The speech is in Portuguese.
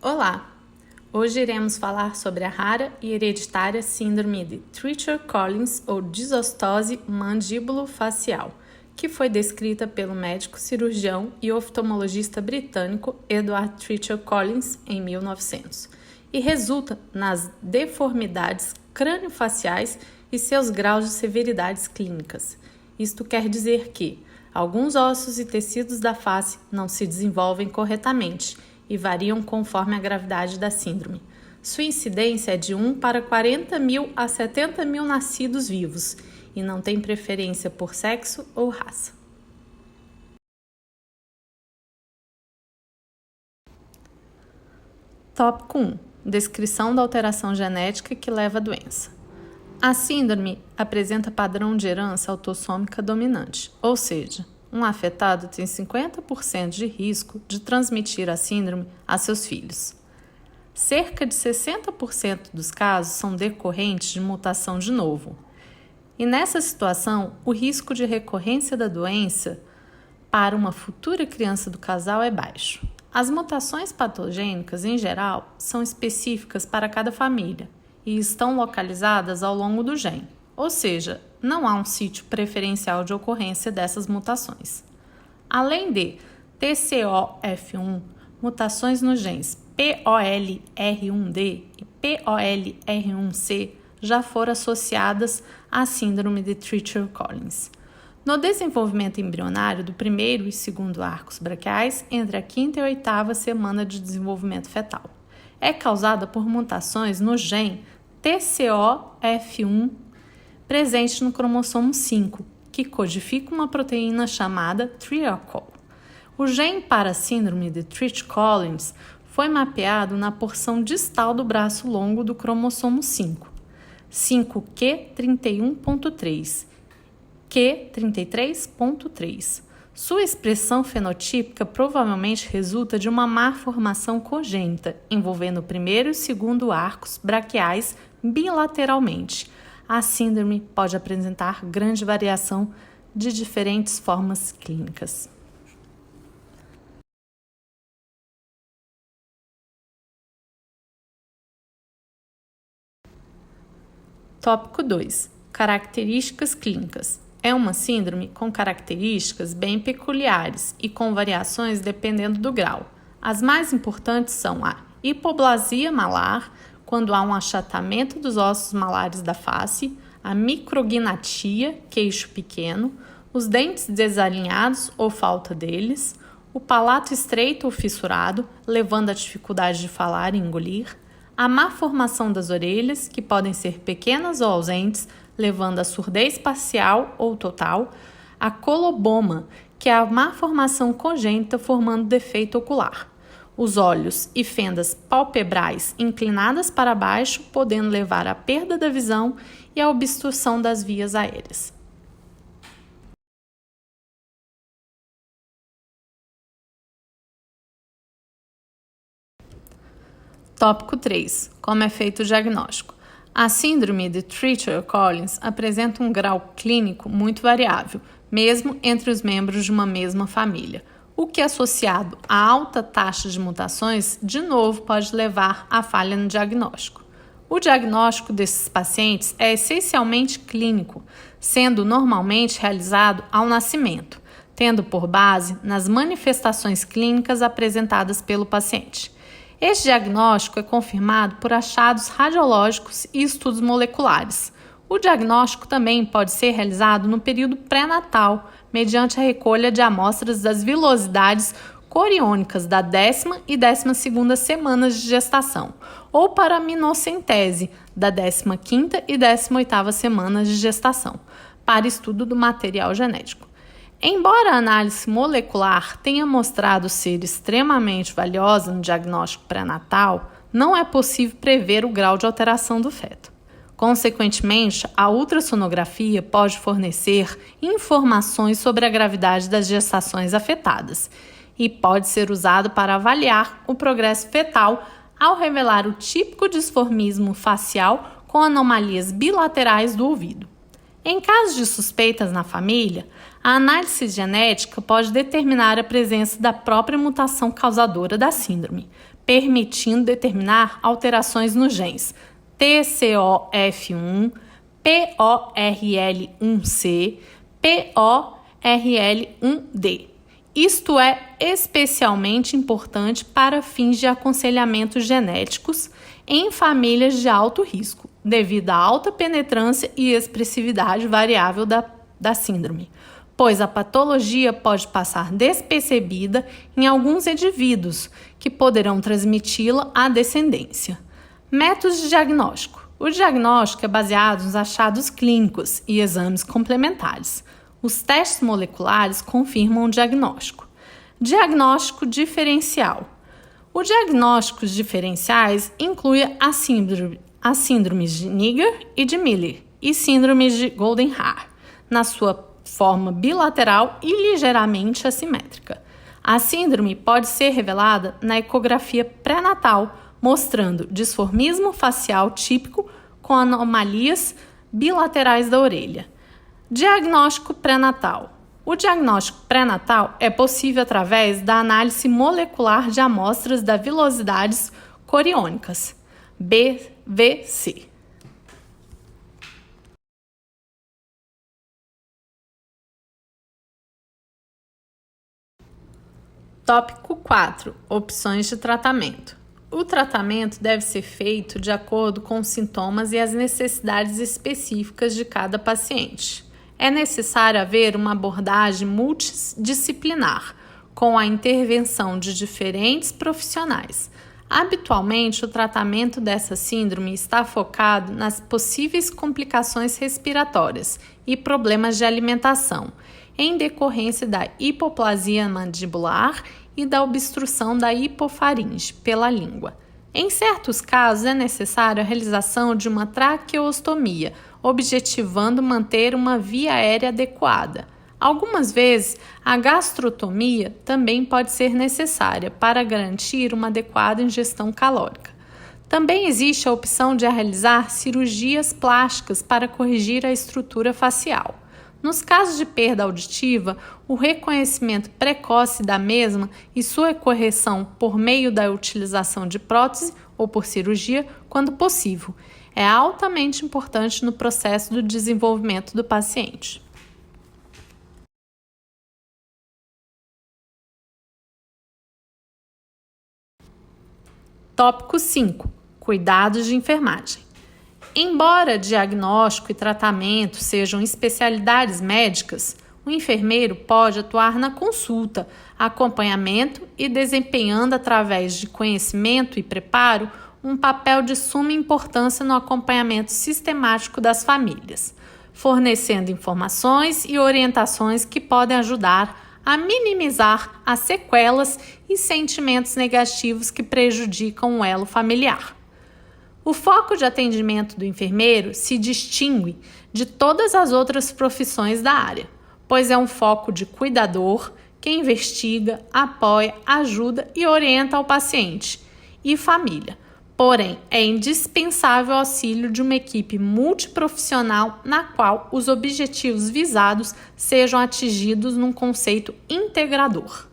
Olá! Hoje iremos falar sobre a rara e hereditária síndrome de Treacher-Collins ou desostose mandíbulo-facial, que foi descrita pelo médico cirurgião e oftalmologista britânico Edward Treacher-Collins em 1900 e resulta nas deformidades craniofaciais e seus graus de severidades clínicas. Isto quer dizer que alguns ossos e tecidos da face não se desenvolvem corretamente e variam conforme a gravidade da síndrome. Sua incidência é de 1 para 40 mil a 70 mil nascidos vivos e não tem preferência por sexo ou raça. Tópico 1. Descrição da alteração genética que leva à doença. A síndrome apresenta padrão de herança autossômica dominante, ou seja, um afetado tem 50% de risco de transmitir a síndrome a seus filhos. Cerca de 60% dos casos são decorrentes de mutação de novo. E nessa situação, o risco de recorrência da doença para uma futura criança do casal é baixo. As mutações patogênicas, em geral, são específicas para cada família e estão localizadas ao longo do gene, ou seja, não há um sítio preferencial de ocorrência dessas mutações. Além de TCOF1, mutações nos genes POLR1D e POLR1C já foram associadas à síndrome de Treacher-Collins. No desenvolvimento embrionário do primeiro e segundo arcos braquiais, entre a quinta e a oitava semana de desenvolvimento fetal, é causada por mutações no gene TCOF1 presente no cromossomo 5, que codifica uma proteína chamada triacol. O gene para a síndrome de Treacher-Collins foi mapeado na porção distal do braço longo do cromossomo 5, 5q31.3, q33.3. Sua expressão fenotípica provavelmente resulta de uma má formação congênita, envolvendo o primeiro e o segundo arcos braquiais bilateralmente. A síndrome pode apresentar grande variação de diferentes formas clínicas. Tópico 2. Características clínicas. É uma síndrome com características bem peculiares e com variações dependendo do grau. As mais importantes são a hipoplasia malar, quando há um achatamento dos ossos malares da face, a micrognatia, queixo pequeno, os dentes desalinhados ou falta deles, o palato estreito ou fissurado, levando à dificuldade de falar e engolir, a má formação das orelhas, que podem ser pequenas ou ausentes, levando à surdez parcial ou total, a coloboma, que é a má formação congênita formando defeito ocular, os olhos e fendas palpebrais inclinadas para baixo, podendo levar à perda da visão e à obstrução das vias aéreas. Tópico 3. Como é feito o diagnóstico? A síndrome de Treacher-Collins apresenta um grau clínico muito variável, mesmo entre os membros de uma mesma família, o que, associado à alta taxa de mutações, de novo pode levar à falha no diagnóstico. O diagnóstico desses pacientes é essencialmente clínico, sendo normalmente realizado ao nascimento, tendo por base nas manifestações clínicas apresentadas pelo paciente. Este diagnóstico é confirmado por achados radiológicos e estudos moleculares. O diagnóstico também pode ser realizado no período pré-natal, mediante a recolha de amostras das vilosidades coriônicas da 10ª e 12ª semanas de gestação, ou para a minocentese da 15ª e 18ª semanas de gestação, para estudo do material genético. Embora a análise molecular tenha mostrado ser extremamente valiosa no diagnóstico pré-natal, não é possível prever o grau de alteração do feto. Consequentemente, a ultrassonografia pode fornecer informações sobre a gravidade das gestações afetadas e pode ser usado para avaliar o progresso fetal ao revelar o típico disformismo facial com anomalias bilaterais do ouvido. Em casos de suspeitas na família, a análise genética pode determinar a presença da própria mutação causadora da síndrome, permitindo determinar alterações nos genes TCOF1, PORL1C, PORL1D. Isto é especialmente importante para fins de aconselhamento genéticos em famílias de alto risco, devido à alta penetrância e expressividade variável da síndrome, pois a patologia pode passar despercebida em alguns indivíduos, que poderão transmiti-la à descendência. Métodos de diagnóstico. O diagnóstico é baseado nos achados clínicos e exames complementares. Os testes moleculares confirmam o diagnóstico. Diagnóstico diferencial. Os diagnósticos diferenciais incluem as síndromes de Niger e de Miller e síndromes de Goldenhar, na sua forma bilateral e ligeiramente assimétrica. A síndrome pode ser revelada na ecografia pré-natal, mostrando disformismo facial típico com anomalias bilaterais da orelha. Diagnóstico pré-natal. O diagnóstico pré-natal é possível através da análise molecular de amostras das vilosidades coriônicas, BVC. Tópico 4. Opções de tratamento. O tratamento deve ser feito de acordo com os sintomas e as necessidades específicas de cada paciente. É necessário haver uma abordagem multidisciplinar, com a intervenção de diferentes profissionais. Habitualmente, o tratamento dessa síndrome está focado nas possíveis complicações respiratórias e problemas de alimentação, em decorrência da hipoplasia mandibular e da obstrução da hipofaringe pela língua. Em certos casos, é necessária a realização de uma traqueostomia, objetivando manter uma via aérea adequada. Algumas vezes, a gastrotomia também pode ser necessária para garantir uma adequada ingestão calórica. Também existe a opção de realizar cirurgias plásticas para corrigir a estrutura facial. Nos casos de perda auditiva, o reconhecimento precoce da mesma e sua correção por meio da utilização de prótese ou por cirurgia, quando possível, é altamente importante no processo do desenvolvimento do paciente. Tópico 5. Cuidados de enfermagem. Embora diagnóstico e tratamento sejam especialidades médicas, o enfermeiro pode atuar na consulta, acompanhamento e desempenhando, através de conhecimento e preparo, um papel de suma importância no acompanhamento sistemático das famílias, fornecendo informações e orientações que podem ajudar a minimizar as sequelas e sentimentos negativos que prejudicam o elo familiar. O foco de atendimento do enfermeiro se distingue de todas as outras profissões da área, pois é um foco de cuidador que investiga, apoia, ajuda e orienta ao paciente e família. Porém, é indispensável o auxílio de uma equipe multiprofissional na qual os objetivos visados sejam atingidos num conceito integrador.